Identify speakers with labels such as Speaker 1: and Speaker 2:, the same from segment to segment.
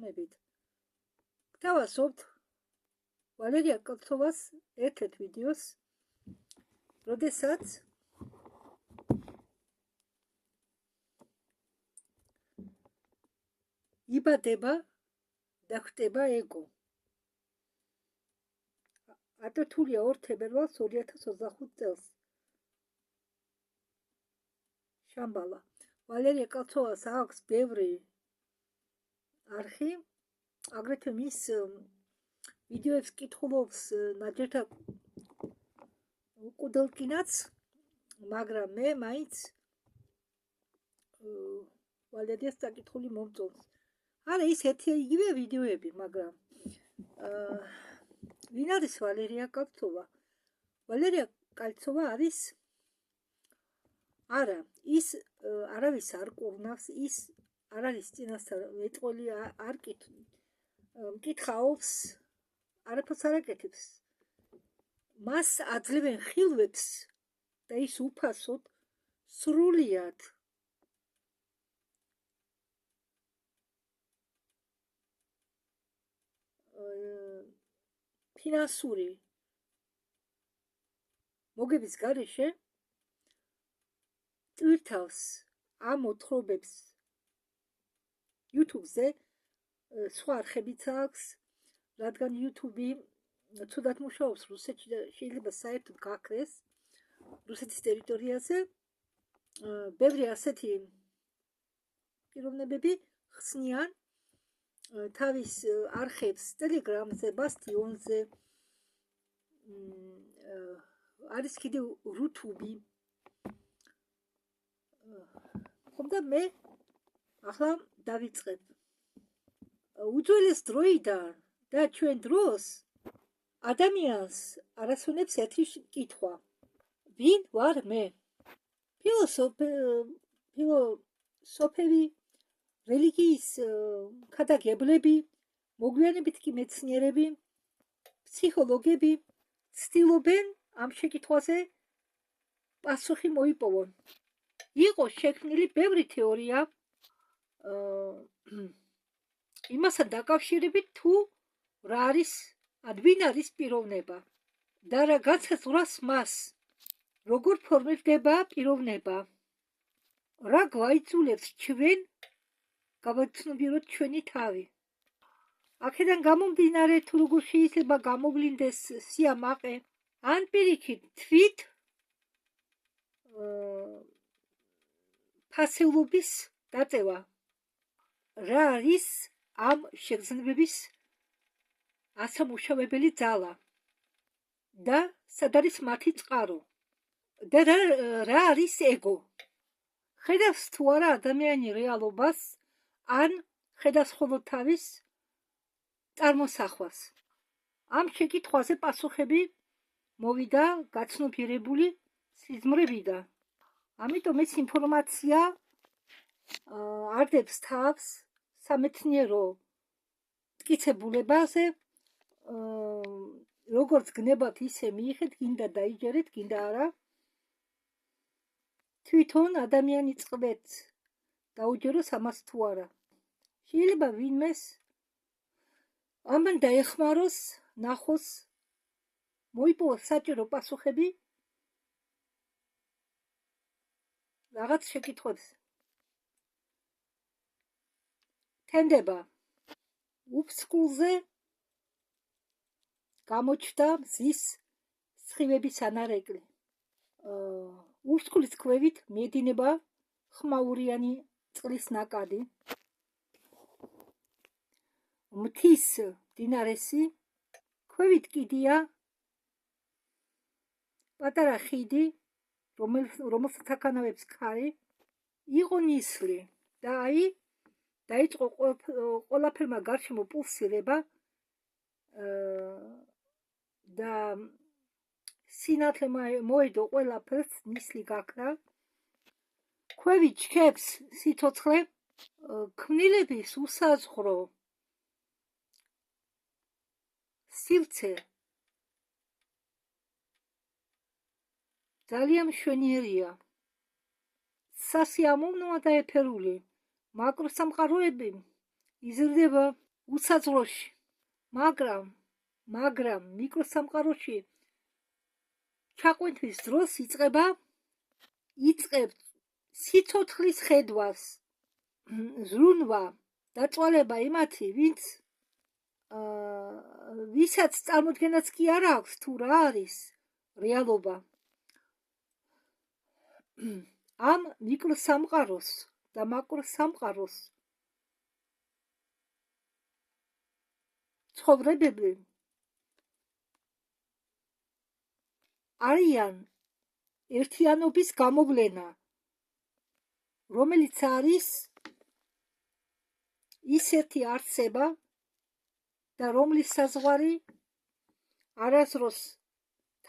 Speaker 1: ხმებით. გთავაზობთ ვალერია კალთოვას ერთ-ერთ ვიდეოს, როდესაც იბადება და ხტება ეგო. ატართულია 2 თებერვალს 2025 წელს. შამბალა. ვალერია კალთოვას აქვს ბევრი არხი, აგრეთვე მის ვიდეოებს კითხულობს ნაჯერთა უკუდელკინაც, მაგრამ მე მაინც ვალერიას წაკითხული მომწონს. არა, ის ერთი იგივე ვიდეოები, მაგრამ ვინ არის ვალერია კალთოვა? ვალერია კალთოვა არის არა, ის არავის არ კურნავს, ის არ არის წინასწარ მეტყველი არ მკითხაობს, არაფერს არ აკეთებს. მას აძლევენ ხილვებს და ის უფასოდ სრულიად ფინანსური მოგების გარეშე ტვირთავს ამ მოთხრობებს YouTube-ზე, სხვა არხებიც აქვს, რადგან YouTube ცუდად მუშაობს რუსეთში და შეიძლება საერთოდ გაქრეს რუსეთის ტერიტორიაზე. ბევრი ასეთი პიროვნებები ხსნიან თავის არხებს Telegram-ზე, Bastion-ზე, არის კიდევ YouTube-ი. ხომ და მე ახლა დავიწყებ. უძველეს დროიდან და ჩვენ დროს ადამიანს არასუნებს ერთი კითხვა. ვინ ვარ მე? ფილოსოფები, რელიგიის ქადაგებლები, მოგვიანებით კი მეცნიერები, ფსიქოლოგები ცდილობენ ამ შეკითხვაზე პასუხი მოიპოვონ. იყო შექმნილი ბევრი თეორია იმასთან დაკავშირებით, თუ რა არის, ვინ არის პიროვნება და რა განსაზღვრავს მას, როგორ ფორმირდება პიროვნება, რა გვაიძულებს ჩვენ გავაცნობიეროთ ჩვენი თავი. აქედან გამომდინარე, თუ როგორ შეიძლება გამოვლინდეს სიამაყე, ან პირიქით თვით ფასეულობის დაწევა. რა არის ამ შეგრძნებების ასამუშავებელი ძალა და სად არის მათი წყარო და რა არის ეგო? ხედავს თუ არა ადამიანი რეალობას, ან ხედავს მხოლოდ თავის წარმოსახვას? ამ შეკითხვაზე პასუხები მოვიდა გაცნობიერებული სიზმრებიდან. ამიტომ ეს ინფორმაცია არდებს თავს სამეცნიერო მტკიცებულებაზე, როგორც გნებათ ისე მიიღეთ, გინდა დაიჯერეთ, გინდა არა. თვითონ ადამიანი წყლეთ დაუჯეროს ამას თუ არა. შეიძლება ვინმეს ამან დაეხმაროს, ნახოს, მოიპოვოს საჭირო პასუხები რაღაც შეკითხვებს. თენდება უფსკულზე გამოჩნდა მზის სხივების ანარეკლი. უფსკულის ქვევით მიედინება ხმაურიანი წყლის ნაკადი. მთის მდინარესი, ქვევით კიდია პატარა ხიდი, რომელსაც აკანავებს ქარი, იყო ნისლი და დაიწყო ყველაფერმა გარშემო პულსირება და სინათლე მოედო ყველაფერს, ნისლი გაქრა. ქვევით ჩქეფს სიცოცხლე, ქმნილების უსაზღვრო სივრცე ძალიან მშვენიერია, სასიამოვნოა და ეფერული. მაკროსამყაროები იზრდება უსაძროში, მაგრამ მიკროსამყაროში ჩაყვენთვის დროს იწყებს სიცოცხლის ხედვას, ზრუნვა, დაწვალება იმათი, ვისაც წარმოდგენაც კი არ აქვს თუ რა არის რეალობა. ამ მიკროსამყაროს და მაკროსამყაროს ცხოვრებები არიან ერთიანობის გამოვლენა, რომელიც არის ისეთი არსება და რომლის საზღვარი არასდროს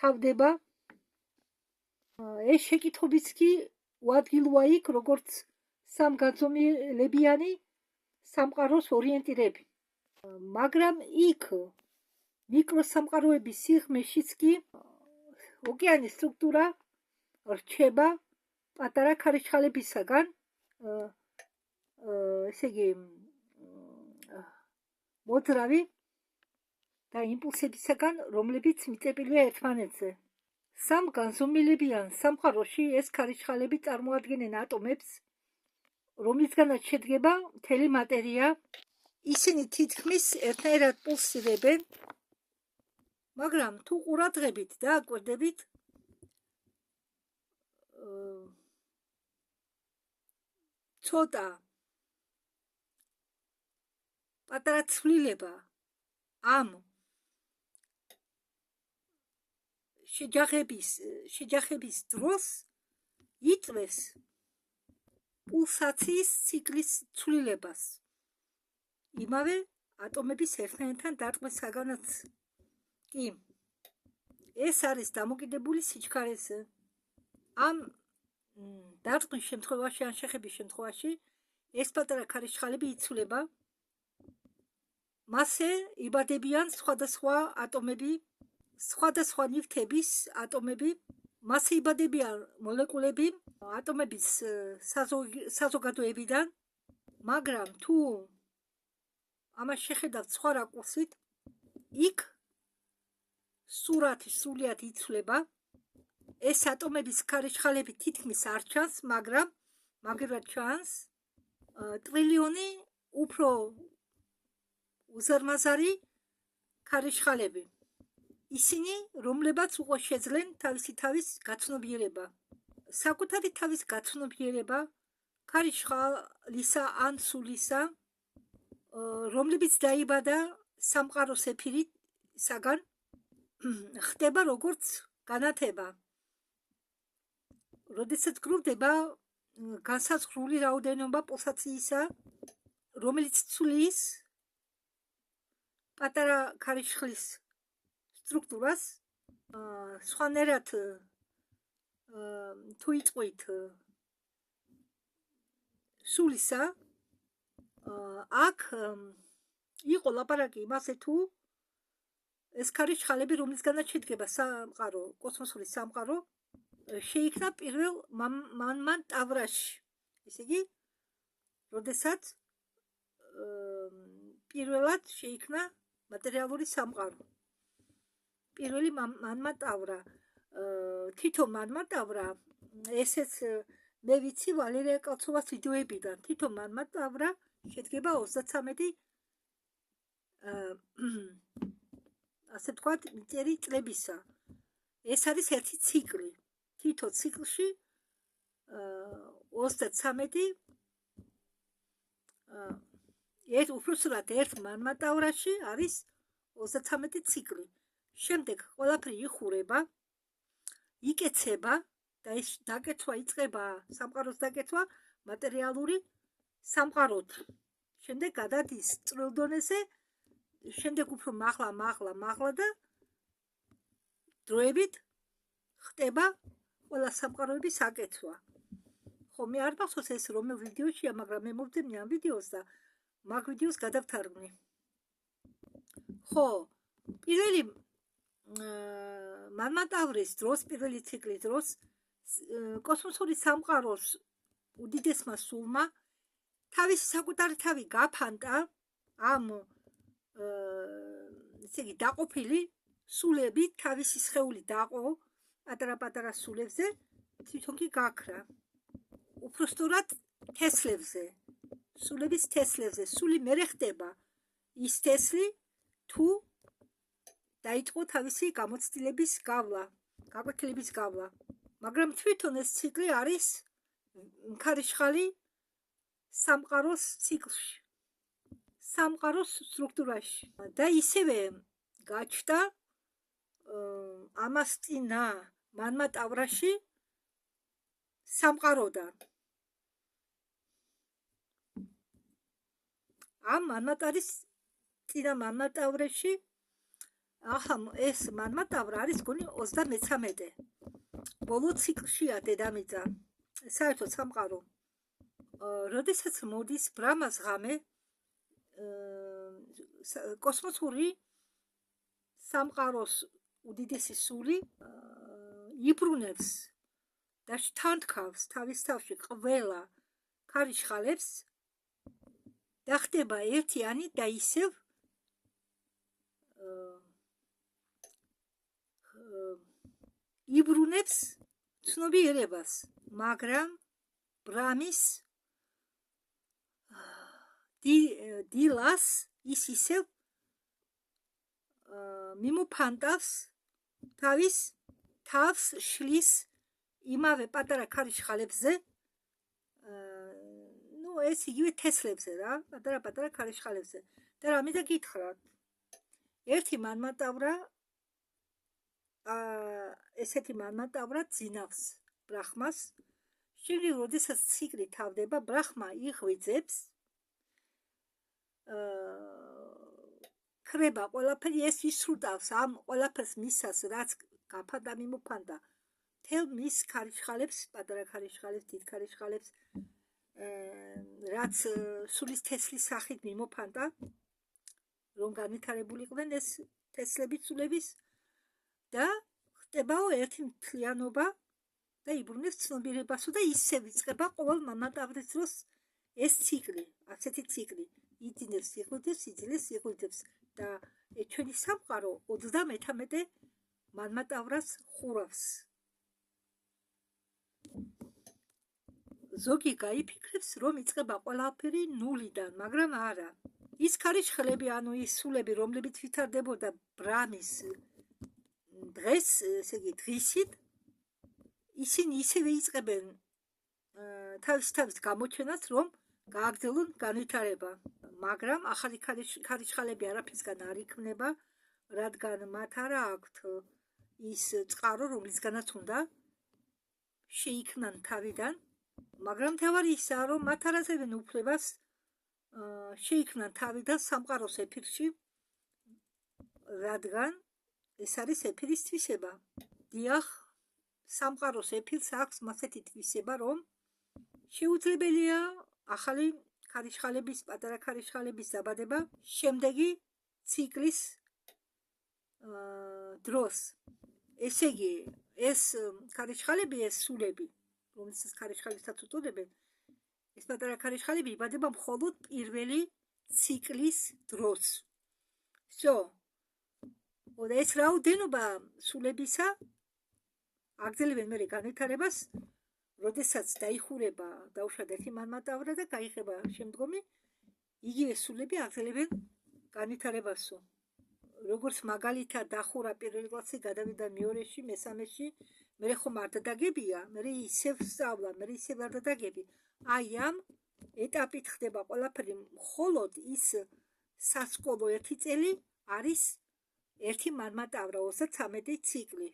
Speaker 1: თავდება. ეს შეკითხვებიც კი უადგილოა იქ, როგორც სამგანზომილებიანი სამყაროს ორიენტირები. მაგრამ იქ მიკროსამყაროების სიღრმეშიც კი ოკეანის სტრუქტურა რჩება პატარა ქარიშხალებისაგან, ესე იგი მოძრავი და იმპულსებისაგან, რომლებიც მიწებილია ერთმანეთზე. სამგანზომილებიან სამყაროში ეს ქარიშხალები წარმოადგენენ ატომებს, რომლისგანაც შედგება მთელი მატერია. ისინი თითქმის ერთნაირად პულსირებენ, მაგრამ თუ ყურადღებით დააკვირდებით, ცოტა პატარა ცვლილება ამ შეჯახების დროს იწვევს პულსაციის ციკლის ცვლილებას იმავე ატომების ერთმანეთთან დარტყმისაგანაც. კი, ეს არის დამოკიდებული სიჩქარეზე. ამ დარტყმის შემთხვევაში, ან შეხების შემთხვევაში ეს პატარა ქარიშხალები იცვლება, მასზე იბადებიან სხვადასხვა ატომები, სხვადასხვა ნივთების ატომები, მასზე იბადებიან მოლეკულები ატომების საზოგადოებიდან, მაგრამ თუ ამას შეხედავთ სხვა რაკურსით, იქ სურათი სრულიად იცვლება. ეს ატომების ქარიშხალები თითქმის არ ჩანს, მაგრამ მაგერად ჩანს ტრილიონი უფრო უზარმაზარი ქარიშხალები. ისინი, რომლებაც უკვე შეძლენ თავისი თავის გაცნობიერება. საკუთარი თავის გაცნობიერება ქარიშხალისა ან სულისა, რომლებიც დაიბადა სამყაროს ეფირისაგან, ხდება როგორც განათება. როდესაც გროვდება განსაზღვრული რაოდენობა პულსაციისა, რომელიც ცვლის პატარა ქარიშხლის სტრუქტურას, სხვანაირად თუ იწყვით სულისა, აქ იყო ლაპარაკი იმაზე, თუ ეს ქარიშხალები, რომლისგანაც შედგება სამყარო, კოსმოსური სამყარო, შეიქმნა პირველ მანმანტავრაში. ესე იგი, როდესაც პირველად შეიქმნა მატერიალური სამყარო. პირველი მანმანტავრა, თითო მანმანტავრა, ესეც მე ვიცი ვალერია კალცოვას ვიდეოებიდან, თითო მანმანტავრა შედგება 33 ასე ვთქვათ, მიწერი წლებისა. ეს არის ერთი ციკლი. თითო ციკლში 33 უბრალოდ ერთ მანმანტავრაში არის 33 ციკლი. შემდეგ ყველაფერი იხურება, იკეცება და ეს დაკეცვა იწყება, სამყაროს დაკეცვა მატერიალური სამყაროთ. შემდეგ გადადის წვრილ დონეზე, შემდეგ უფრო მაღლა და დროებით ხდება ყველა სამყაროების აკეცვა. ხო, მე არ მახსოვს ეს რომელ ვიდეოშია, მაგრამ მე მოვძებნი ამ ვიდეოს და მაგ ვიდეოს გადავთარგმნი. ხო, პირველი მანმანტავრის დროს, პირველი ციკლის დროს კოსმოსური სამყაროს უდიდესმა სულმა თავისი საკუთარი თავი გაფანტა ამ ესე იგი დაყოფილი სულები, თავისი სხეული დაყო პატარა-პატარა სულებზე, თვითონ კი გაქრა. უпростоრად თესლებზე, სულების თესლებზე, სული მერე ხდება ის თესლი, თუ დაიწყო თავისი გამოცდილების გავლა, გაკვეთილების გავლა. მაგრამ თვითონ ეს ციკლი არის ქარიშხალი სამყაროს ციკლში, სამყაროს სტრუქტურაში და ისევე გაჩნდა ამას წინა მანმატავრაში სამყაროდან. ამ მანმატარის წინა მანმატავრაში ეს მანმატავრა არის გონი 33 ბოლო ციკლშია დედამიწა, საერთოდ სამყარო. როდესაც მოდის ბრამას ღამე, კოსმოსური სამყაროს უდიდესი სული იბრუნებს და შთანთქავს თავის თავში ყველა ქარიშხალებს და ხდება ერთიანი და ისევ იბრუნებს ცნობიერებას, მაგრამ ბრამის დილას ის ისევ მიმოფანტავს თავის თავს შლის იმავე პატარა ქარიშხალებზე, ეს იგივე თესლებზე რა, პატარა ქარიშხალებზე. და რამედა გითხრათ, ერთი მანმატავრა ესეთი მანმატავრა ძინავს ბრახმას, შემდეგ როდესაც ციკლი თავდება, ბრახმა იღვიძებს, ქრება ყველაფერი, ეს ისრუტავს ამ ყველაფერს მისას, რაც გაფანტა მიმოფანტა მთელ მის ქარიშხალებს, პატარა ქარიშხალებს, დიდ ქარიშხალებს, რაც სულის თესლის სახით მიმოფანტა, რომ განვითარებულიყვნენ ეს თესლები სულების და ხდებაო ერთი მთლიანობა და იბრუნებს ცნობიერებასო და ისევ იწყება ყოველ მანმატავრის დროს ეს ციკლი, ასეთი ციკლი იძინებს, იღვიძებს და ჩვენი სამყარო 33 მანმატავრას ხურავს. ზოგი გაიფიქრებს, რომ იწყება ყველაფერი ნულიდან, მაგრამ არა. ის ქარიშხლები, ანუ ის სულები, რომლებიც ვითარდებოდა ბრამის დღეს, ესე იგი დღისით, ისინი ისევე იწყებენ თავის გამოჩენას, რომ გააგრძელონ განვითარება. მაგრამ ახალი ქარიშხალები არაფრისგან არ იქმნება, რადგან მათ არ აქვთ ის წყარო, რომლისგანაც უნდა შეიქმნან თავიდან, მაგრამ თავარი ისაა, რომ მათ არ აძლევენ უფლებას შეიქმნან თავიდან სამყაროს ეფირში, რადგან ეს არის ეფირის თვისება. დიახ, სამყაროს ეფირს აქვს მასეთი თვისება, რომ შეუძლებელია ახალი ქარიშხალების, პატარა ქარიშხალების დაბადება შემდეგი ციკლის დროს. ესე იგი, ეს ქარიშხალები, ეს სულები, რომელსაც ქარიშხალებსაც უწოდებენ, ეს პატარა ქარიშხალები იბადება მხოლოდ პირველი ციკლის დროს. და ეს რაოდენობა სულებისა აგრძელებენ მერე განვითარებას, როდესაც დაიხურება დაუშვათ ერთი მანმატავრა და გაიხება შემდგომი, იგივე სულები აგრძელებენ განვითარებასო. როგორც მაგალითად დახურა პირველ კლასში, გადავიდა მეორეში, მესამეში, მერე ხომ არ დადაგებია, მერე ისევ სწავლა, მერე ისევ არ დადაგები. აი ამ ეტაპით ხდება ყველაფერი, მხოლოდ ის სასკოლო ერთი წელი არის ერთი მანმატავრა, 33 ციკლი.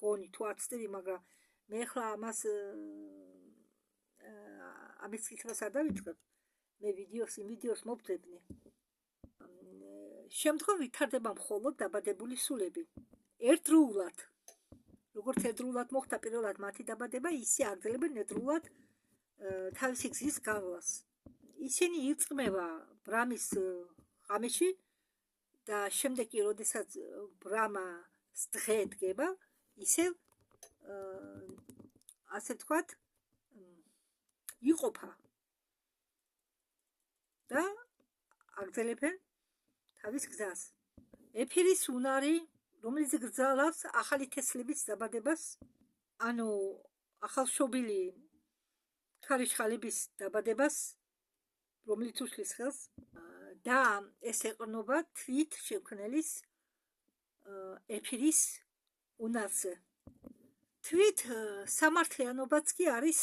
Speaker 1: გონი თუ არ ვცდები, მაგრამ მე ახლა ამის კითხვას არ დავიწყებ, მე ვიდეოს მოვძებნი. შემდგომ ვითარდება მხოლოდ დაბადებული სულები. ერთდროულად, როგორც ერთდროულად მოხდა პირველად მათი დაბადება, ისე აგრძელებენ ერთდროულად თავისი გზის გავლას. ისინი ირწმევა ბრამის ღამეში და შემდეგ კი, როდესაც ბრამას დღე დგება, ისევ ასე ვთქვათ, იყოფა და აგრძელებენ თავის გზას. ეფირის უნარი, რომელიც გრძელავს ახალი თესლების დაბადებას, ანუ ახალშობილი ქარიშხალების დაბადებას, რომელიც უშლის ხელს და ეს ეყრდნობა თვით შექმნელის ეფირის უნარზე. თვით სამართლიანობაც კი არის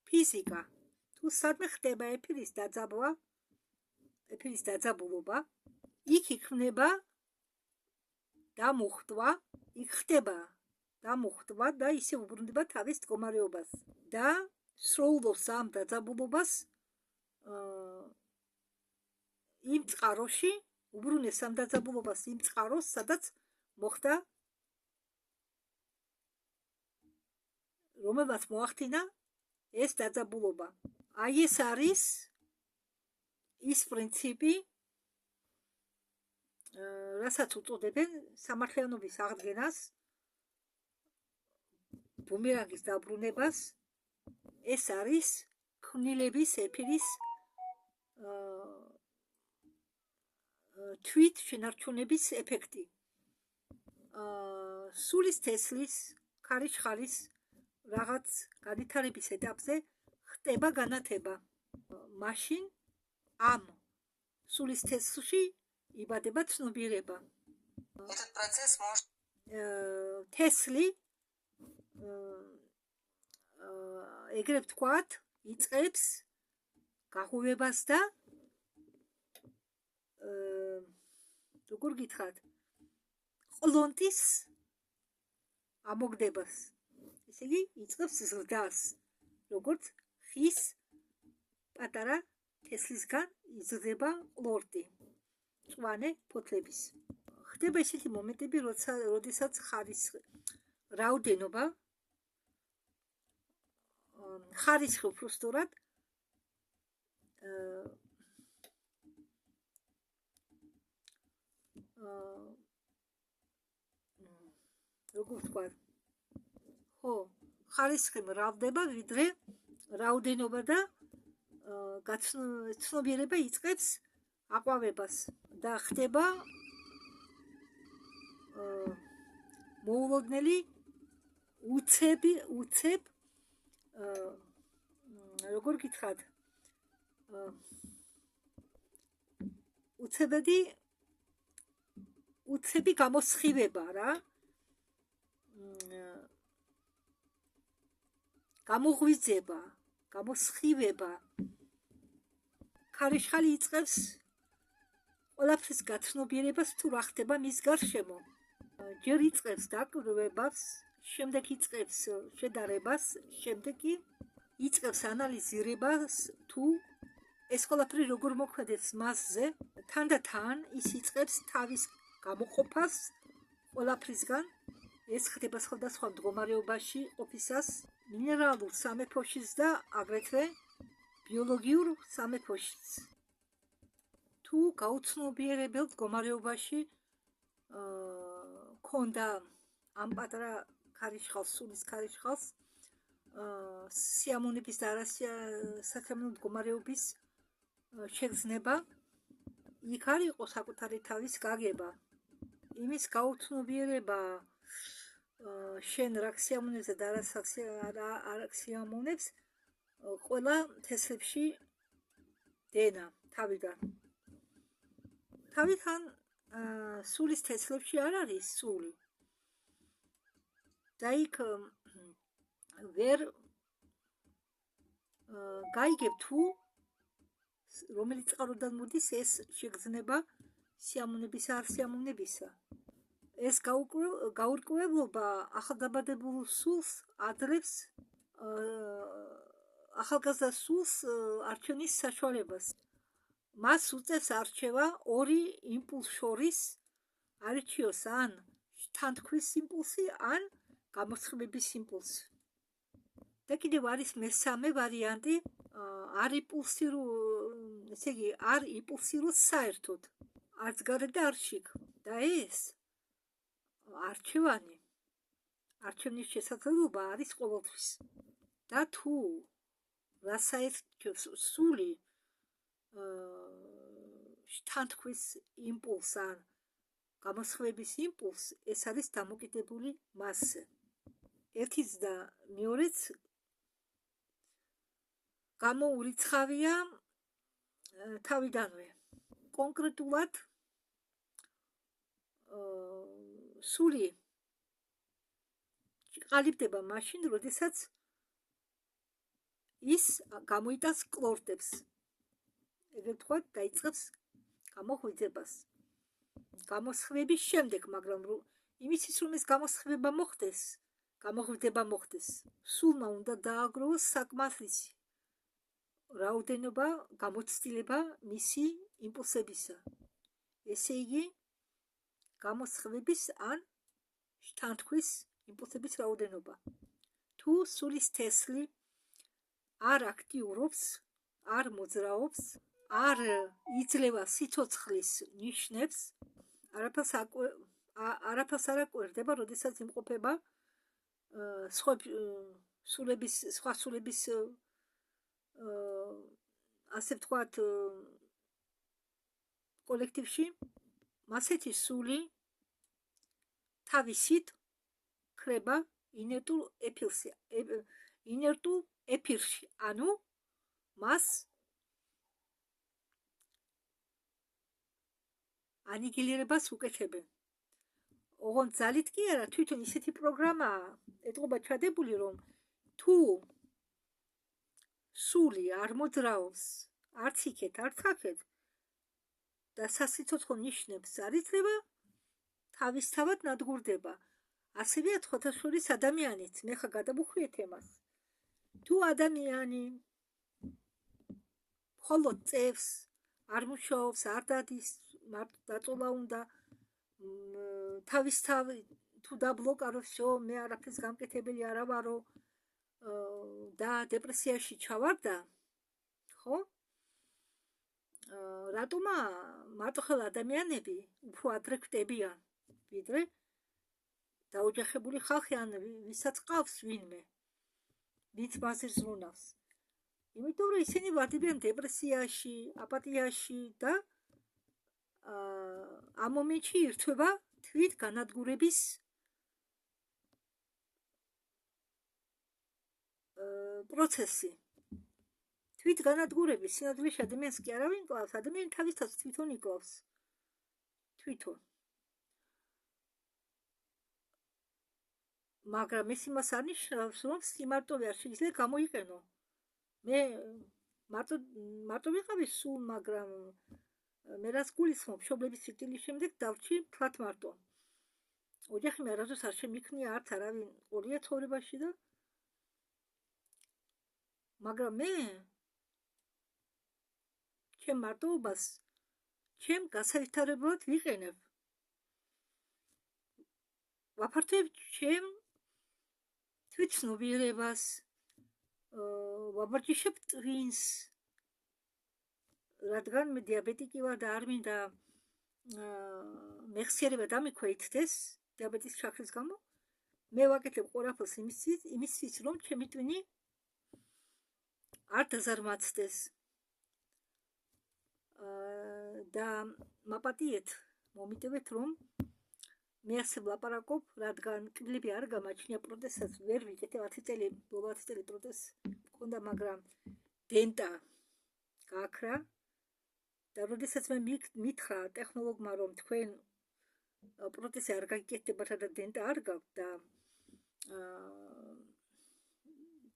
Speaker 1: ფიზიკა. თუ სადმე ხდება ეფირის დაძაბულობა, იქ იქმნება დამუხტვა, იქ ხდება დამუხტვა და ისე უბრუნდება თავის მდგომარეობას და სრულობს ამ დაძაბულობას იმ წყაროში, უბრუნეს ამ დაძაბულობას იმ წყაროს, სადაც მოხდა, რომელმაც მოახდინა ეს დაძაბულობა. აი ეს არის ის პრინციპი, რასაც უწოდებენ სამართლიანობის აღდგენას, ბუმერანგის დაბრუნებას. ეს არის ქმნილების ეფირის თვით შენარჩუნების ეფექტი. სულის თესლის, ქარიშხალის რაღაც განვითარების ეტაპზე ხდება განათება. მაშინ ამ სულის თესლში იბადება ცნობიერება. თესლი, ეგრეთ ვთქვათ, იწყებს გაღვივებას და როგორ გითხრათ, ყლონტის ამოგდებას. ესე იგი, იწყებს ზრდას, როგორც ხის პატარა თესლისგან იზრდება ყლორტი, მწვანე ფოთლების. ხდება ისეთი მომენტები, როდესაც რაოდენობა ხარისხი უბრალოდ როგორ ვთქვათ, ხარისხი მრავლდება, ვიდრე რაოდენობა და ცნობიერება იწყებს აყვავებას და ხდება მოულოდნელი უცებ როგორ გითხრათ, უცები გამოსხივება რა, გამოღვიძება, გამოსხივება. ქარიშხალი იწყებს ყველაფრის გაცნობიერებას, თუ რა ხდება მის გარშემო. ჯერ იწყებს დაკვირვებას, შემდეგ იწყებს შედარებას, შემდეგ კი იწყებს ანალიზირებას, თუ ეს ყველაფერი როგორ მოქმედებს მასზე. თანდათან ის იწყებს თავის გამოყოფას ყველაფრისგან. ეს ხდება სხვადასხვა მდგომარეობაში ყოფისას, მინერალურ სამეფოშიც და აგრეთვე ბიოლოგიურ სამეფოშიც. თუ გაუცნობიერებელ მდგომარეობაში ქონდა ამ პატარა ქარიშხალს, სულის ქარიშხალს, სიამოვნების და არასიამოვნო მდგომარეობის შეგრძნება, იქ არ იყო საკუთარი თავის გაგება, იმის გაუცნობიერება, შენ რა სიამოვნებს და რა სიამოვნებს, ყველა თესლებში დენა თავიდან. თავიდან სულის თესლებში არ არის სული. და იქ ვერ გაიგებ თუ რომელიც წყაროდან მოდის ეს შეგრძნება სიამოვნებისა არ სიამოვნებისა. ეს გაურკვევლობა ახალდაბადებულ სულს ადრებს ახალგაზრდა სულს არჩევნის საშუალებას. მას უწევს არჩევა ორი იმპულს შორის, არჩიოს ან თანთქვის იმპულსი, ან გამოსხივების იმპულსი. და კიდევ არის მესამე ვარიანტი, არ იმპულსიროს საერთოდ, არც გარეთ და არც შიგ. და ეს არჩევნის შესაძლებლობა არის ყოველთვის. და თუ რასაც სული შთანთქვის იმპულს ან გამოსხივების იმპულს, ეს არის დამოკიდებული მასზე. ერთიც და მეორეც გამოურიცხავია თავიდანვე. კონკრეტულად სული ყალიბდება მაშინ, როდესაც ის გამოიტანს კლორტებს. ეგრეთ ვთქვათ, დაიწყებს გამოღვიძებას. გამოსხივების შემდეგ, მაგრამ იმისთვის, რომ ეს გამოღვიძება მოხდეს, სულმა უნდა დააგროვოს საკმარისი რაოდენობა გამოცდილება მისი იმპულსებისა. ესე იგი, გამოსხივების ან შთანთქვის იმპულსების რაოდენობა. თუ სულის თესლი არ აკტიურობს, არ მოძრაობს, არ იძლევა სიცოცხლის ნიშნებს, არაფერს არ აკვირდება, როდესაც იმყოფება სხვა სულების ასე ვთქვათ კოლექტივში, ასეთი სული თავისით ქრება ინერტულ ეფირში, ანუ მას ანიგილირებას უკეთებენ. ოღონდ ძალით კი არა, თვითონ ისეთი პროგრამაა ეტყობა ჩადებული, რომ თუ სული არ მოძრაობს არც იქეთ, არც აქეთ და სასიცოცხლო ნიშნებს არ იძლევა, თავისთავად ნადგურდება. ასევეა თხოთაშორის ადამიანიც. მე ხა გადავუხვიეთ ემას. თუ ადამიანი მხოლოდ წევს, არ მუშაობს, არ დადის, დაწოლა უნდა, თავისთავად თუ დაბლოკაროს, მე არაფერს გამკეთებელი არა ვარო და დეპრესიაში ჩავარდა, ხო? რატომა მარტოხელ ადამიანები უფრო ადრე ხვდებიან, ვიდრე დაოჯახებული ხალხი ან ვისაც ყავს ვინმე, ვინც მასზე ზრუნავს. იმიტომ რომ ისინი ვარდებიან დეპრესიაში, აპათიაში და ამ მომენტში ირთვება თვით განადგურების პროცესი. თვით განადგურების სინამდვილეში ადამიანს კი არავინ კლავს, ადამიანი თავის თავს თვითონ იკლავს. თვითონ. მაგრამ ეს იმას არ ნიშნავს, რომ სიმარტოვე არ შეიძლება გამოიყენო. მე მარტო ვიყავი სულ, მაგრამ მე რას გულისხმობ, მშობლების სიკვდილის შემდეგ დავრჩი ფრათ მარტო. ოჯახი მე არასდროს არ შემიქმნია, არც არავინ ყოლია ცხოვრებაში და მაგრამ მე ჩემ მარტოობას ჩემ გასავითარებლად ვიყენებ. ვაფართოებ ჩემ თვითცნობიერებას, ვაბარჯიშებ ტვინს, რადგან მე დიაბეტიკი ვარ და არ მინდა მეხსიერება დამიქვეითდეს დიაბეტის ჩაქრის გამო. მე ვაკეთებ ყველაფერს იმისთვის, რომ ჩემი ტვინი არ დაზარმაცდეს. და მაპატიეთ, მომიტევეთ, რომ მე ასე ვლაპარაკობ, რადგან კბილები არ გამაჩნია, პროტეზსაც ვერ ვიკეთებ, 10 წელი პროტეზ მქონდა, მაგრამ დენტა გააქრა და როდესაც მე მითხრა ტექნოლოგმა, რომ თქვენ პროტეზი არ გაგიკეთდებათ და დენტა არ გაქვთ და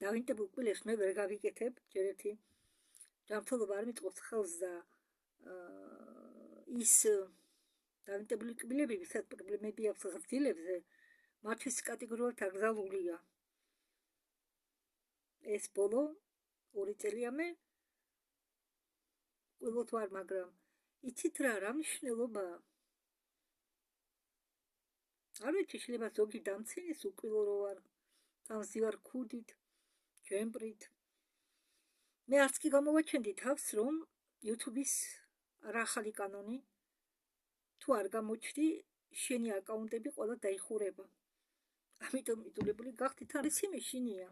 Speaker 1: დავინტებულ კბილებს მე ვერ გავიკეთებ, ჯერ ერთი ჯანმრთელობა არ მიწყობს ხელს და ის დავინტებული კბილები, ვისაც პრობლემები აქვს ღრდილებზე, მათთვის კატეგორიულად აკრძალულია. ეს ბოლო 2 წელია მე კბილოთ ვარ, მაგრამ იცით რა მნიშვნელობაა? არ ვიცი, შეიძლება ზოგი დამცინის უკბილო რო ვარ, დამზივარ ქუდით, ჯემპრით. მე არც კი გამოვაჩენდი თავს, რომ YouTube-ის არა ახალი კანონი, თუ არ გამოჩდი, შენი აკაუნტები ყველა დაიხურება. ამიტომ იტოლებული გახდით, არის იმეშინია.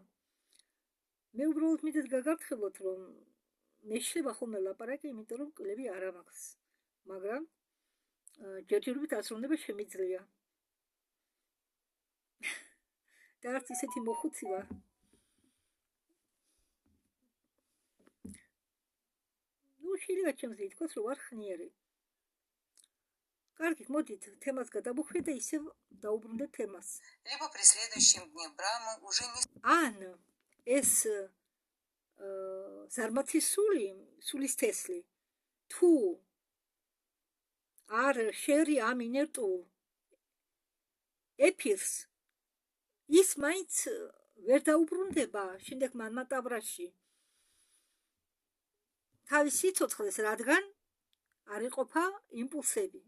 Speaker 1: მე უბრალოდ მითხრათ გაგართხილოთ, რომ მე შეიძლება ხოლმე ლაპარაკი, იმიტომ რომ კბილები არ მაქვს. მაგრამ ჯერჯერობით აზროვნება შემიძლია. და არც ისეთი მოხუცი ვარ. შეიძლება ჩემს ითქვას, რომ ვარ ხნიერი. კარგი, მოდით თემას გადავუხვიეთ და ისევ დაუბრუნდეთ თემას.
Speaker 2: Либо при следующем дне Брахмы уже не...
Speaker 1: ან ეს ზარმაცის სულის თესლი თუ არ შერი ამ ინერტულ ეფირს, ის მაინც ვერ დაუბრუნდება შემდეგ მანმატავრაში თავის სიცოცხლეს, რადგან არ იყოფა იმპულსები.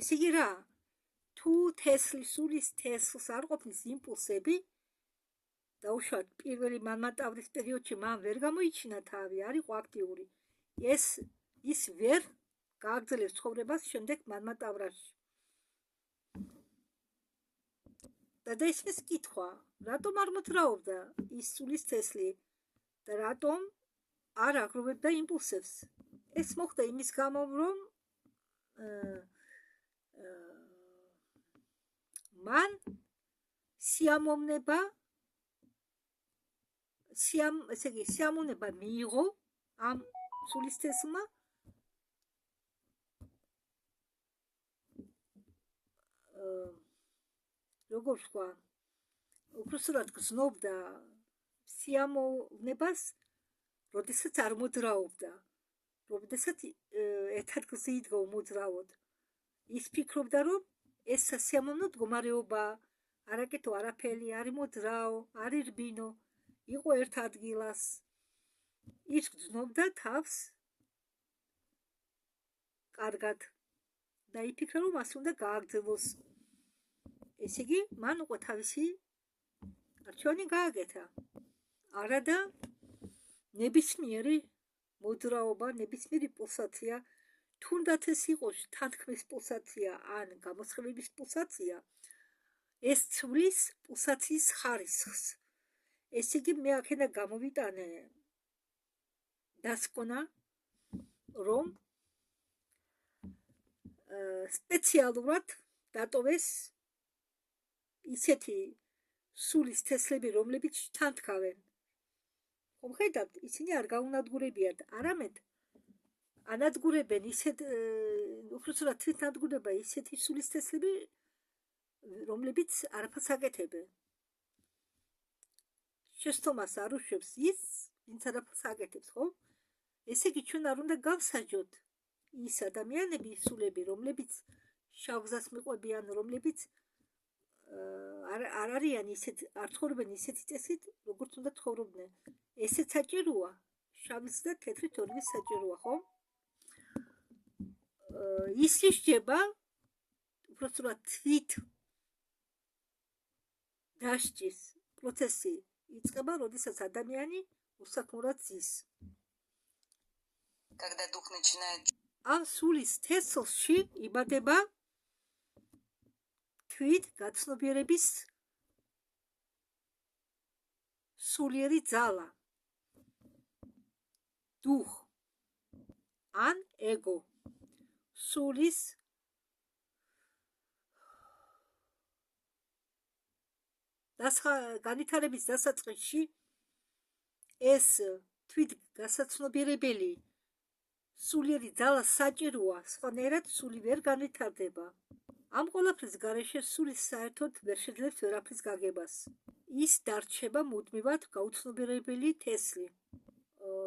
Speaker 1: ესე იგი რა, თუ სულის თესლს არ ყოფნის იმპულსები, დაუშვათ პირველი მანმატავრის პერიოდში მან ვერ გამოიჩინა თავი, არ იყო აქტიური. ის ვერ გააგრძელებს ცხოვრებას შემდეგ მანმატავრაში. და ესმის კითხვა, რატომ არ მოძრაობდა ის სულის თესლი და რატომ არ აგროვებდა იმპულსებს? ეს მოხდა იმის გამო, რომ მან სიამოვნება მიიღო ამ სულის თესლმა როგორ ვთქვა, უпроსტად გზნობდა სიამოვნებას, როდესაც არ მოძრაობდა, როდესაც ერთ ადგილზე იდგა უმოძრაოდ. ის ფიქრობდა, რომ ეს სასიამოვნო მდგომარეობა, არაკეთო არაფერი, არ იმოძრაო, არ ირბინო, იყო ერთ ადგილას. ის გზნობდა თავს კარგად და იფიქრა, რომ მას უნდა გააგრძელოს. ესე იგი, მან უკვე თავისი არჩევანი გააკეთა. არადა ნებისმიერი მოძრაობა, ნებისმიერი პულსაცია, თუნდაც ეს იყოს თანთქმის პულსაცია ან გამოსხივების პულსაცია, ეს ცვლის პულსაციის ხარისხს. ესე იგი, მე აქედან გამოვიტანე დასკვნა, რომ სპეციალურად დატოვეს ისეთი სულის თესლები, რომლებიც თანთქავენ. ხომ ხედავთ, ისინი არ გაუნადგურებიათ, არამედ ანადგურებენ უпроსტად თვითნადგურდება ისეთი სულის თესლები, რომლებიც არაფერს აკეთებენ. შეცდომას არ უშვებს ის, ვინც არაფერს აკეთებს, ხო? ესე იგი, ჩვენ არ უნდა გავსაჯოთ ის ადამიანები, სულები, რომლებიც შავ გზას მიყვებიან, რომლებიც არ არიან არ ცხოვრობენ ისეთი წესით, როგორც უნდა ცხოვრობდნენ. ესეც საჭიროა, შავის და თეთრი თორემ საჭიროა, ხო? ის ისჯება, უпроსტად თვით დასჭის პროცესი იწყება, როდესაც ადამიანი უსაქმურად ზის.
Speaker 2: Когда дух начинает...
Speaker 1: ამ სულის თესლში იბადება თვით გაცნობიერების სულიერი ძალა, დუხ ან ეგო. სულის განვითარების დასაწყისში ეს თვით გასაცნობიერებელი სულიერი ძალა საჭიროა, სხვანაირად სული ვერ განვითარდება. ამ ყველაფრის გარეშე სული საერთოდ ვერ შეძლებს ვერაფრის გაგებას. ის დარჩება მუდმივად გაუცნობიერებელი თესლი,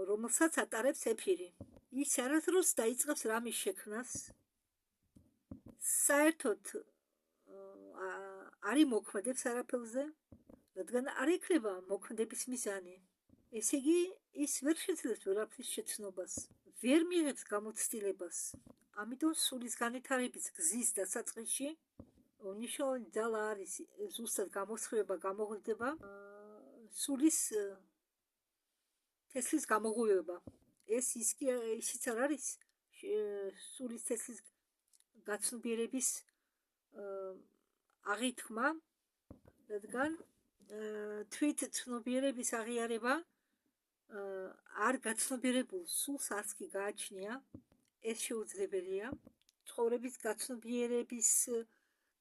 Speaker 1: რომელსაც ატარებს ეფირი. ის არასდროს დაიწყებს რამის შექმნას, საერთოდ არ იმოქმედებს არაფერზე, რადგან არ ექნება მოქმედების მიზანი. ესე იგი, ის ვერ შეძლებს ვერაფრის შეცნობას, ვერ მიიღებს გამოცდილებას. ამიტომ სულის განვითარების გზის დასაწყისში მნიშვნელოვანი ძალა არის ზუსტად გამოსხივება, გამოღვიძება, სულის თესლის გამოღვივება. ეს ისიც არ არის სულის თესლის გაცნობიერების აღითქმა, რადგან თვით ცნობიერების აღიარება არ გაცნობიერებულ სულს არც კი გააჩნია, ეს შეუძლებელია. ცხოვრების გაცნობიერების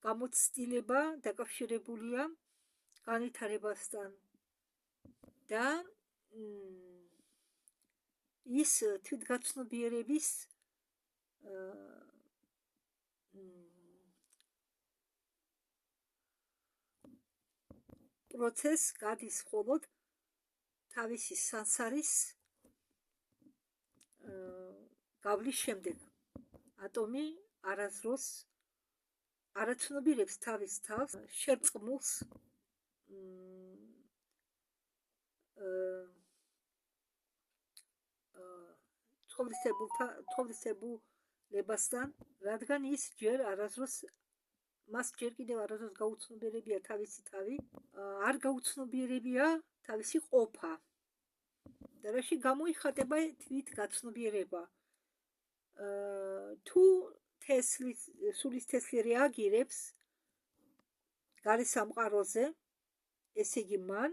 Speaker 1: გამოცდილება დაკავშირებულია განვითარებასთან და ის თვითგაცნობიერების პროცესს გადის მხოლოდ თავისი სანსარის გავლის შემდეგ. ატომი არასდროს არაცნობიერებს თავის თავს შერწყმულს თოვლისებულებასთან, რადგან ის მას ჯერ კიდევ არასდროს გაუცნობიერებია თავისი თავი, არ გაუცნობიერებია თავისი ყოფა და რაში გამოიხატება თვითგაცნობიერება. თუ სულის თესლი რეაგირებს გარესამყაროზე, ესე იგი მან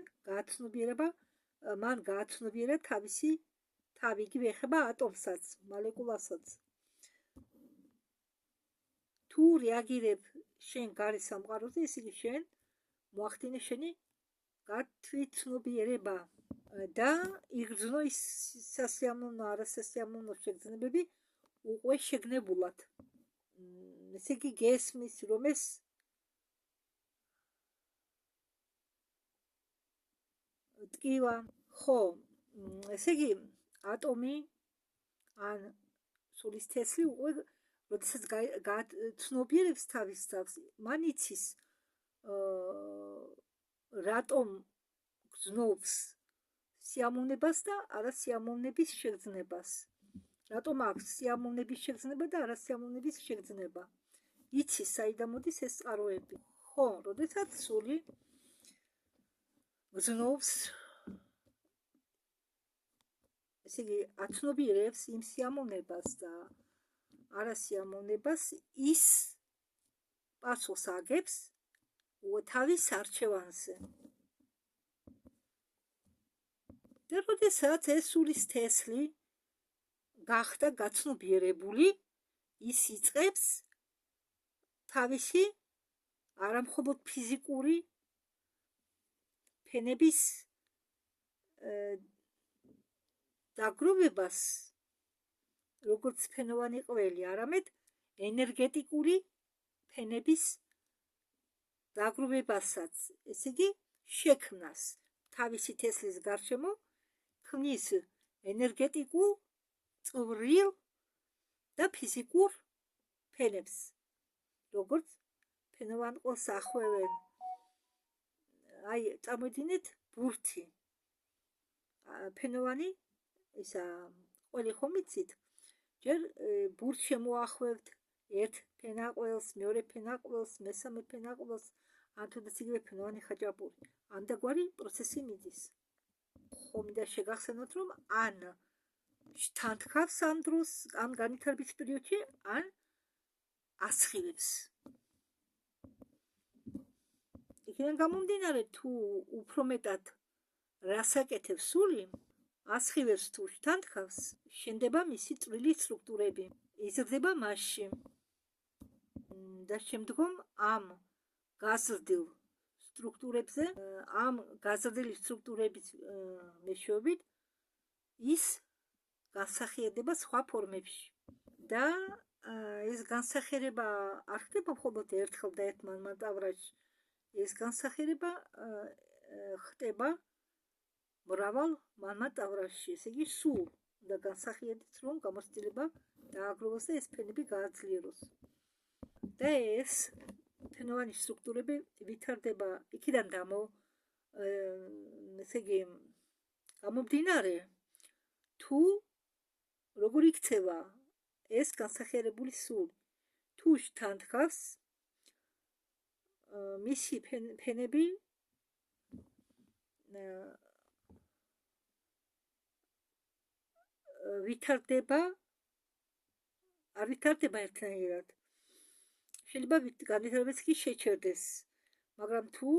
Speaker 1: გააცნობიერა თავისი თავი, იგივე ეხება ატომსაც, მოლეკულასაც. თუ რეაგირებ შენ გარესამყაროზე, ესე იგი შენ მოახდინე შენი გათვითცნობიერება და იგრძნო ის სასიამოვნო არასასიამოვნო შეგრძნებები უკვე შეგნებულად. ესე იგი გესმის, რომ ეს ტკივა, ხო, ესე იგი ატომი ან სულის თესლი უკვე როდესაც გაცნობიერებს თავის თავს, მან იცის რატომ გრძნობს სიამოვნებას და არასიამოვნების შეგრძნებას. რატომ აქვს სიამოვნების შეგრძნება და არასიამოვნების შეგრძნება. იცის საიდან მოდის ეს წყაროები. ხო, როდესაც სული გრძნობს, ესე იგი აცნობიერებს იმ სიამოვნებას და არასიამოვნებას, ის პასუხს აგებს თავის არჩევანზე. და როდესაც ეს სულის თესლი გახდა გაცნობიერებული, ის იწყებს თავისი არამხოლოდ ფიზიკური ფენების დაგროვებას, როგორც ფენოვანი ყველი, არამედ ენერგეტიკული ფენების დაგროვებასაც, ესე იგი შექმნას თავისი თესლის გარშემო, ქმნის ენერგეტიკულ, წვრილ და ფიზიკურ ფენებს, როგორც ფენოვან ყველს ახვევენ. აი, წამოიდინეთ ბურთი. ფენოვანი ისა ყველი ხომ იცით? ჯერ ბურთს შემოახვევთ ერთ ფენაყველს, მეორე ფენაყველს, მესამე ფენაყველს, ან თუნდაც იგივე ფენოვანი ხაჭაპური. ამდაგვარი პროცესი მიდის. ხომ და შეგახსენოთ, რომ ან შთანთქავს ამ დროს, ამ განვითარების პერიოდში, ან ასხივებს. იქიდან გამომდინარე, თუ უფრო მეტად რას აკეთებს სული, ასხივებს თუ შთანთქავს, შენდება მისი წვრილი სტრუქტურები, იზრდება მასში და შემდგომ ამ გაზრდილ სტრუქტურებზე, ამ გაზრდილი სტრუქტურების მეშვეობით ის განსახიერდება სხვა ფორმებში და ეს განსახიერება არ ხდება მხოლოდ ერთხელ და ერთმანმატავრაში, ეს განსახიერება ხდება მრავალ მანმატავრაში, ესე იგი სულ და განსახიერდეთ, რომ გამოცდილება დააგროვოს და ეს ფენები გააძლიეროს. და ეს ფენოვანი სტრუქტურები ვითარდება იქიდან ესე იგი გამომდინარე, თუ როგორ იქცევა ეს განსახიერებული სული. თუ შთანთქავს, მისი ფენები ვითარდება, არ ვითარდება ერთნაირად. შეიძლება განვითარებაც კი შეჩერდეს, მაგრამ თუ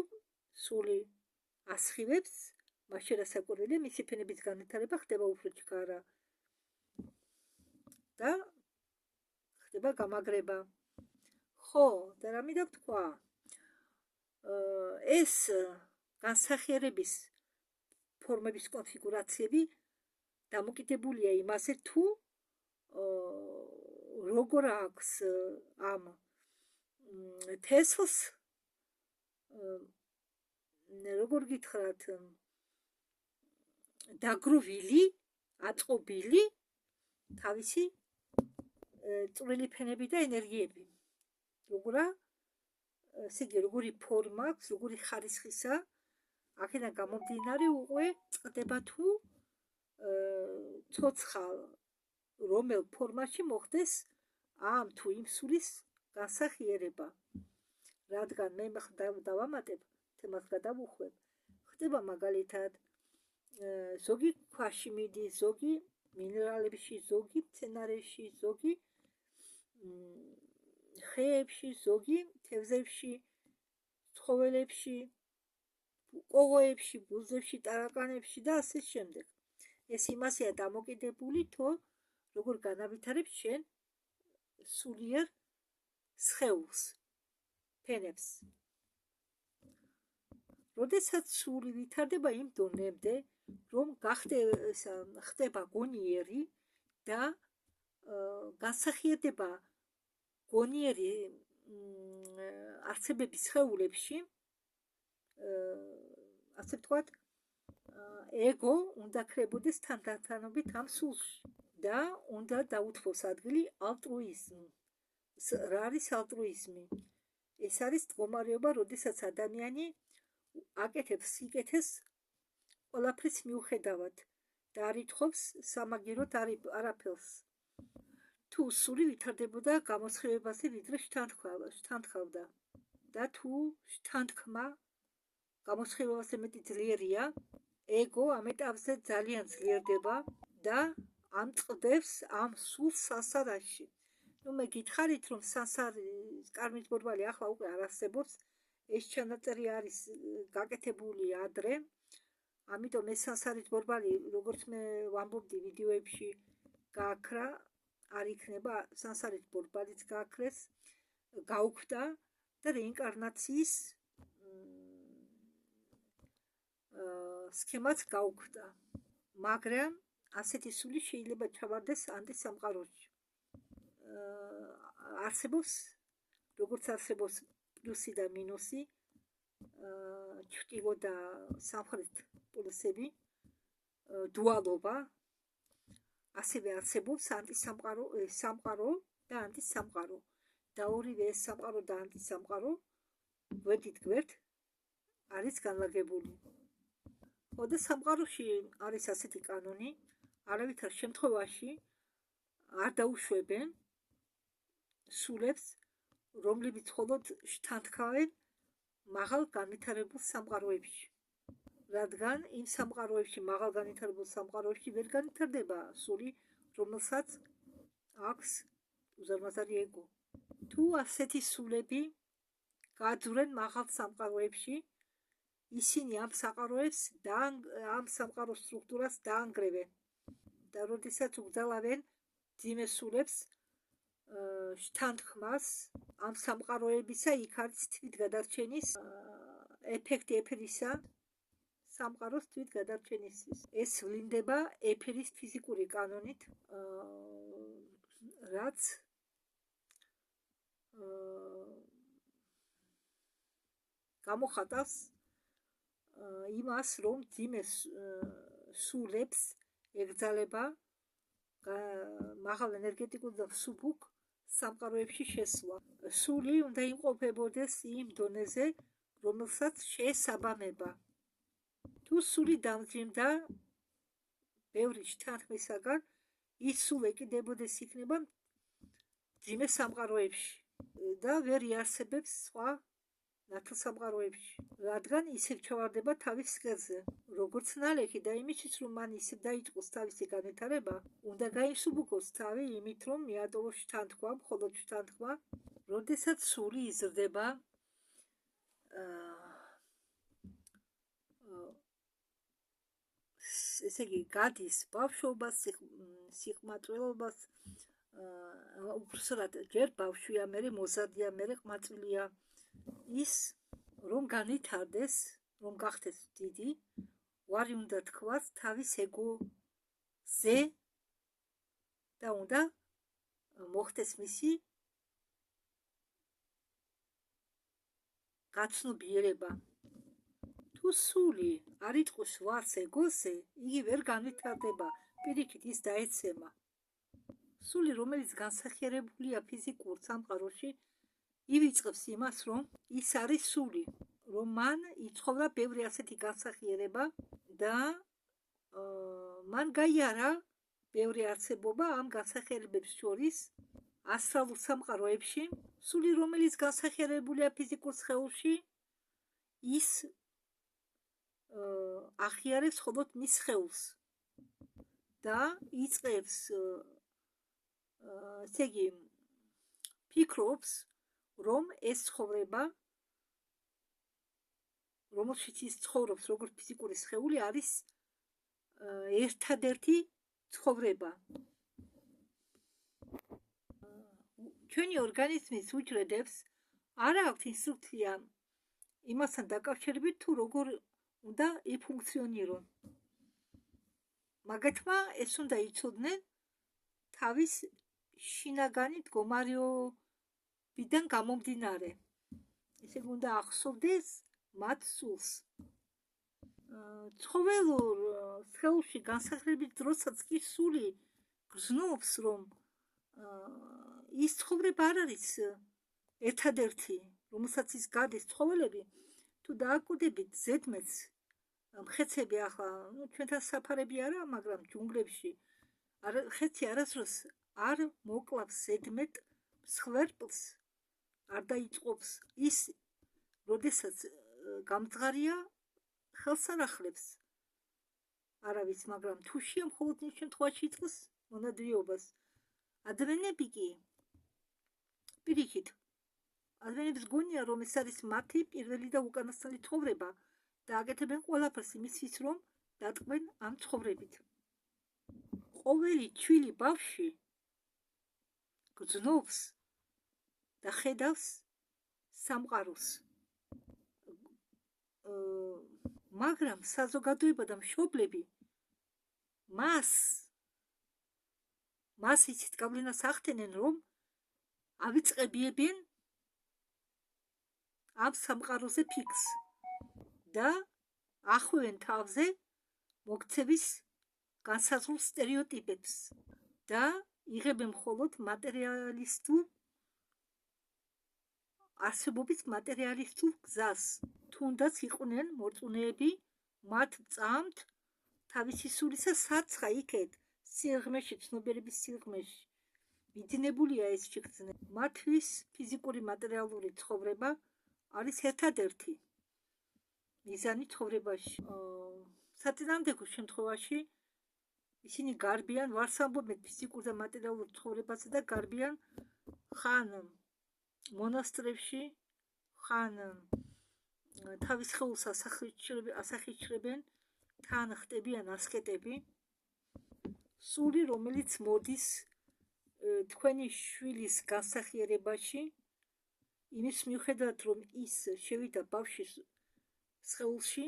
Speaker 1: სული ასხივებს, მაშინ რასაკვირველია, მისი ფენების განვითარება ხდება უფრო ჩქარა და ხდება გამაგრება. ხო, და რა მინდა ვთქვა? ეს განსახიერების ფორმების კონფიგურაციები დამოკიდებულია იმაზე, თუ როგორ აქვს ამ თესლს, როგორ გითხრათ, დაგროვილი, აწყობილი თავისი წვრილი ფენები და ენერგიები. როგორი ფორმა აქვს, როგორი ხარისხისა, აქედან გამომდინარე უკვე წყდება თუ ცოცხალ რომელ ფორმაში მოხდეს ამ თუ იმ სულის განსახიერება. რადგან მე დავამატებ, თემას გადავუხვევ, ხდება მაგალითად ზოგი ქვაში მიდის, ზოგი მინერალებში, ზოგი მცენარეში, ზოგი ხეებში, ზოგი თევზებში, ცხოველებში, კოღოებში, ბუზებში, ტარაკანებში და ასე შემდეგ. ეს იმასეა დამოკიდებული, თუ როგორ განავითარებს შენ სულიერ სხეულს, ფენებს. როდესაც სული ვითარდება იმ დონემდე, რომ ხდება გონიერი და განსახიერდება გონიერი არსებების სხეულებში, ასე ვთქვათ, ეგო უნდა ქრებოდეს თანდათანობით ამ სულში და უნდა დაუთმოს ადგილი ალტრუიზმი. რა არის ალტრუიზმი? ეს არის მდგომარეობა, როდესაც ადამიანი აკეთებს სიკეთეს ყველაფრის მიუხედავად და არ ითხოვს სამაგიეროდ არაფერს. თუ სული ვითარდებოდა გამოსხივებაზე, ვიდრე შთანთქავდა და თუ შთანთქმა გამოსხივებაზე მეტი ძლიერია, ეგო ამ ეტაპზე ძალიან ძლიერდება და ამწყდებს ამ სულს სასარაში. მე გითხარით, რომ სასარის კარმის ბორბალი ახლა უკვე არ არსებობს, ეს ჩანაწერი არის გაკეთებული ადრე, ამიტომ ეს სასარის ბორბალი, როგორც მე ვამბობდი ვიდეოებში, გააქრა, არ იქნება, სასარის ბორბალიც გააქრეს, გაუქმდა და რეინკარნაციის სქემაც გაუქმდა. მაგრამ ასეთი სული შეიძლება ჩავარდეს ანტის სამყაროში. არსებობს, როგორც არსებობს პლუსი და მინუსი, ჩრდილო და სამხრეთ პოლუსები, დუალობა, ასევე არსებობს სამყარო და ანტის სამყარო. და ორივე ეს სამყარო და ანტის სამყარო გვერდით გვერდ არის განლაგებული. ხო, და სამყაროში არის ასეთი კანონი, არავითარ შემთხვევაში არ დაუშვებენ სულებს, რომლებიც მხოლოდ შთანთქავენ მაღალ განვითარებულ სამყაროებში. რადგან იმ სამყაროებში, მაღალ განვითარებულ სამყაროებში ვერ განვითარდება სული, რომელსაც აქვს უზარმაზარი ეგო. თუ ასეთი სულები გაძვრენ მაღალ სამყაროებში, ისინი ამ სამყაროს სტრუქტურას დაანგრევენ და როდესაც უგზალავენ მძიმე სულებს შთანთქმას ამ სამყაროებისა, იქ არის თვით გადარჩენის ეფექტი ეფირისა, სამყაროს თვით გადარჩენისთვის. ეს ვლინდება ეფირის ფიზიკური კანონით, რაც გამოხატავს იმას, რომ მძიმე სულებს ეგრძალება მაღალ ენერგეტიკულ და სუბუქ სამყაროებში შესვლა. სული უნდა იმყოფებოდეს იმ დონეზე, რომელსაც შეესაბამება. თუ სული დამძიმდა ბევრი შთანთქმისაგან, ის სულ ეკიდებოდეს იქნება მძიმე სამყაროებში და ვერ იარსებებს სხვა ნათელ სამყაროებში, რადგან ისევ ჩავარდება თავის სქელზე. როგორც ნალექი და იმისთვის, რომ მან ისევ დაიწყოს თავისი განვითარება, უნდა გაისუბუქოს თავი იმით, რომ მიატოვოს შთანთქმა, მხოლოდ შთანთქმა, როდესაც სული იზრდება ესე იგი გადის ბავშვობას, სიხმატვილობას, უბრალოდ ჯერ ბავშვია, მერე მოზარდია, მერე ყმაწვილია. ის რომ განვითარდეს, რომ გახდეს დიდი, ვარი უნდა თქვას თავის ეგოზე და უნდა მოხდეს მისი გაცნობიერება. თუ სული არ იტყვის ვარს ეგოზე, იგი ვერ განვითარდება, პირიქით ის დაეცემა. სული, რომელიც განსახიერებულია ფიზიკურ სამყაროში, ივიწყებს იმას, რომ ის არის სული, რომ მან იცხოვრა ბევრი ასეთი განსახიერება და მან გაიარა ბევრი არსებობა ამ განსახიერებებს შორის ასტრალურ სამყაროებში. სული, რომელიც განსახიერებულია ფიზიკურ სხეულში, ის აღიარებს მხოლოდ მის სხეულს და იწყებს ესე იგი ფიქრობს, რომ ეს ცხოვრება, რომელშიც ის ცხოვრობს როგორც ფიზიკური სხეული, არის ერთადერთი ცხოვრება. ჩვენი ორგანიზმის უჯრედებს არ აქვს ინსტრუქცია იმასთან დაკავშირებით, თუ როგორ უნდა იფუნქციონირონ. მაგათმა ეს უნდა იცოდნენ თავის შინაგანი მდგომარეობიდან გამომდინარე. ესე იგი უნდა ახსოვდეს მათ სულს. ცხოველურ სხეულში განსახლების დროსაც კი სული გრძნობს, რომ ის ცხოვრება არ არის ერთადერთი, რომელსაც ის გადის. ცხოველები თუ დააკვირდებით ზედმეტს მხეცები, ახლა ჩვენთან საფარები არა, მაგრამ ჯუნგლებში ხეცი არასდროს არ მოკლავს ზედმეტ მსხვერპლს, არ დაიწყობს. ის როდესაც გამძღარია, ხელს არ ახლებს არავის, მაგრამ თუშია მხოლოდ იმ შემთხვევაში იწყოს მონადირეობას. ადამიანები კი პირიქით, ადამიანებს გონია, რომ ეს არის მათი პირველი და უკანასკნელი ცხოვრება და აკეთებენ ყველაფერს იმისთვის, რომ დატყვენ ამ ცხოვრებით. ყოველი ჩვილი ბავშვი გრძნობს და ხედავს სამყაროს. მაგრამ საზოგადოება და მშობლები მას ისეთ გავლენას ახდენენ, რომ ავიწყებიებენ ამ სამყაროზე ფიქს და ახვევენ თავზე მოქცევის განსაზღვრულ სტერეოტიპებს და იღებენ მხოლოდ მატერიალისტურ არსებობის მატერიალისტურ გზას. თუნდაც იყვნენ მორწმუნეები, მათ წამთ თავისი სულისა საცხა იქეთ სიღრმეში, ცნობიერების სიღრმეში მიძინებულია ეს შიგრძნე. მათთვის ფიზიკური მატერიალური ცხოვრება არის ერთადერთი მიზანი ცხოვრებაში. საწინააღმდეგო შემთხვევაში ისინი გარბიან, ვარს ამბობენ ფიზიკურ და მატერიალურ ცხოვრებაზე და გარბიან ხან მონასტრებში, ხან თავის სხეულს ასახიჩრებენ, თან ხდებიან ასკეტები. სული, რომელიც მოდის თქვენი შვილის განსახიერებაში, იმის მიუხედავად, რომ ის შევიდა ბავშვის სხეულში,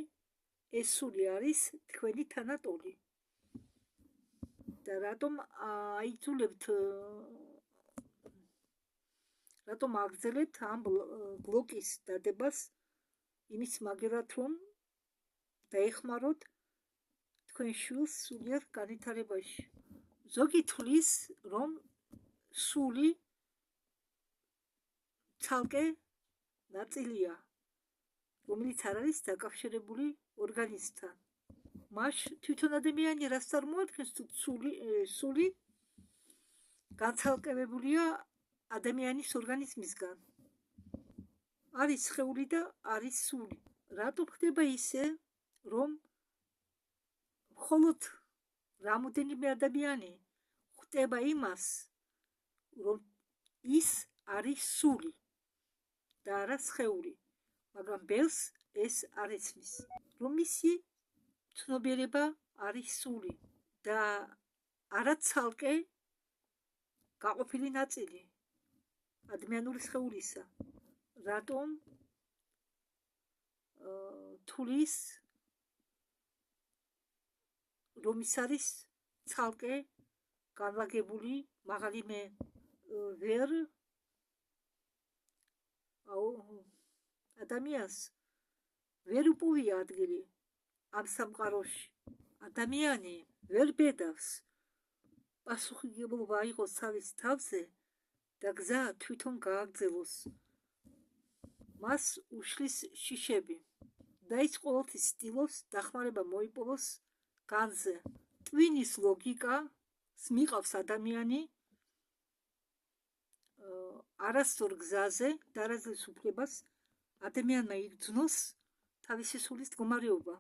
Speaker 1: ეს სული არის თქვენი თანატოლი. და რატომ აიძულებთ, რატომ აგრძელებთ ამ ბლოკის დადებას იმის მაგერად, რომ დაეხმაროთ თქვენ შვილს სულიერ განვითარებაში. ზოგი თვლის, რომ სული ცალკე ნაწილია, რომელიც არ არის დაკავშირებული ორგანიზმთან. მას თვითონ ადამიანი რას წარმოადგენს, თუ სული განცალკევებულია ადამიანის ორგანიზმისგან. არის სხეული და არის სული. რატომ ხდება ისე, რომ მხოლოდ რამოდენიმე ადამიანი ხვდება იმას, რომ ის არის სული და არა სხეული, მაგრამ ბევრს ეს არ იცნის, რომ მისი ცნობიერება არის სული და არა ცალკე გაყოფილი ნაწილი ადამიანური სხეულისა. რატომ თulis რომ ის არის ცალკე განლაგებული მაღალი მე ვერ ადამიანს ვერ უპოვია ადგილი ამ სამყაროში. ადამიანი ვერ ბედავს პასუხისმგებლობა აიღოს თავის თავზე და გზა თვითონ გააგრძელოს. მას უშლის შიშები და ის ყოველთვის ცდილობს დახმარება მოიპოვოს განზე. ტვინის ლოგიკას მიყავს ადამიანი არასწორ გზაზე და არასდროს უფლებას ადამიანმა იგრძნოს თავისი სულის მდგომარეობა.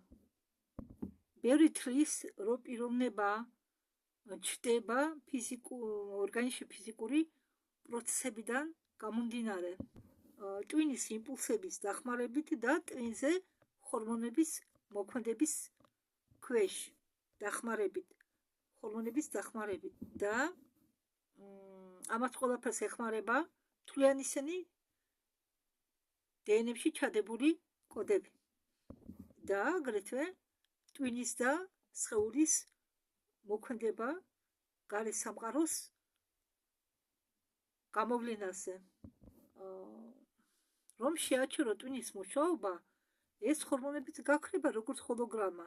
Speaker 1: ბევრი თვლის რომ პიროვნება ჩდება ორგანიზმში ფიზიკური პროცესებიდან გამომდინარე, ტვინის იმპულსების დახმარებით და ტვინზე ჰორმონების მოქმედების ქვეშ დახმარებით და ამას ყველაფერს ეხმარება თვლიან ისინი დნმ-ში ჩადებული კოდები და აგრეთვე ტვინის და სხეულის მოქმედება გარე სამყაროს გამოვლენაზე. რომ შეაჩერო ტვინის მუშაობა, ეს ჰორმონების გაქრება როგორც ჰოლოგრამა